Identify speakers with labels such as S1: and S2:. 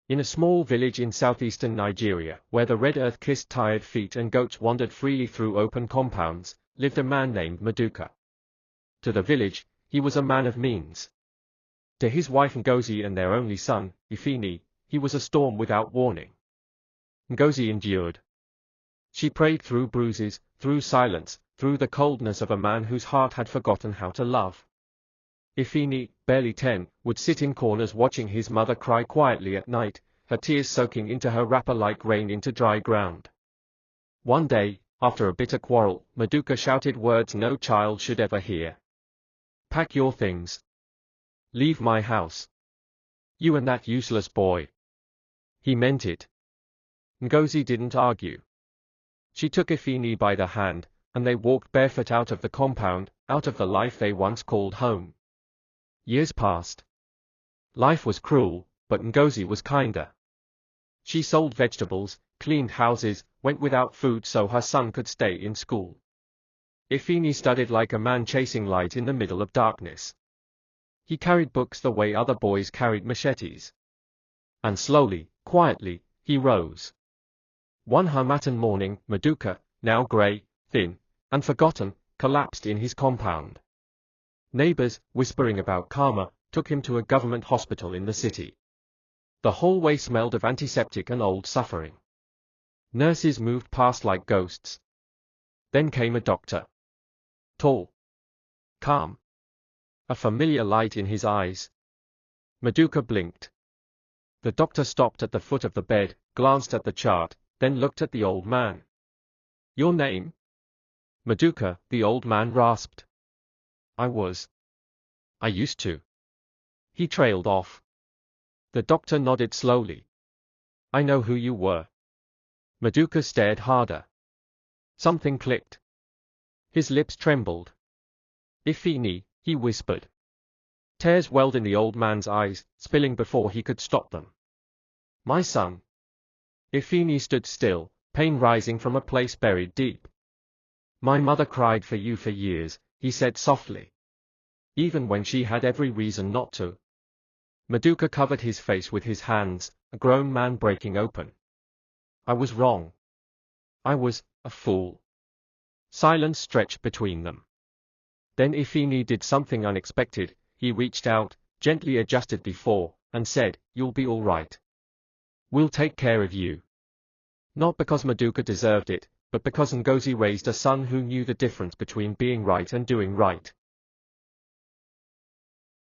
S1: In a small village in southeastern Nigeria, where the red earth kissed tired feet and goats wandered freely through open compounds, lived a man named Maduka. To the village, he was a man of means. To his wife Ngozi and their only son, Ifini, he was a storm without warning. Ngozi endured. She prayed through bruises, through silence, through the coldness of a man whose heart had forgotten how to love. Ifini, barely 10, would sit in corners watching his mother cry quietly at night, her tears soaking into her wrapper like rain into dry ground. One day, after a bitter quarrel, Maduka shouted words no child should ever hear. "Pack your things. Leave my house. You and that useless boy." He meant it. Ngozi didn't argue. She took Ifini by the hand, and they walked barefoot out of the compound, out of the life they once called home. Years passed. Life was cruel, but Ngozi was kinder. She sold vegetables, cleaned houses, went without food so her son could stay in school. Ifini studied like a man chasing light in the middle of darkness. He carried books the way other boys carried machetes. And slowly, quietly, he rose. One Harmattan morning, Maduka, now grey, thin, and forgotten, collapsed in his compound. Neighbors, whispering about karma, took him to a government hospital in the city. The hallway smelled of antiseptic and old suffering. Nurses moved past like ghosts. Then came a doctor. Tall. Calm. A familiar light in his eyes. Maduka blinked. The doctor stopped at the foot of the bed, glanced at the chart, then looked at the old man. "Your name?" "Maduka," the old man rasped. I used to." He trailed off. The doctor nodded slowly. "I know who you were." Maduka stared harder. Something clicked. His lips trembled. "Ifini," he whispered. Tears welled in the old man's eyes, spilling before he could stop them. "My son." Ifini stood still, pain rising from a place buried deep. "My mother cried for you for years," he said softly. "Even when she had every reason not to." Maduka covered his face with his hands, a grown man breaking open. "I was wrong. I was a fool." Silence stretched between them. Then Ifini did something unexpected. He reached out, gently adjusted the fore, and said, "You'll be all right. We'll take care of you." Not because Maduka deserved it, but because Ngozi raised a son who knew the difference between being right and doing right.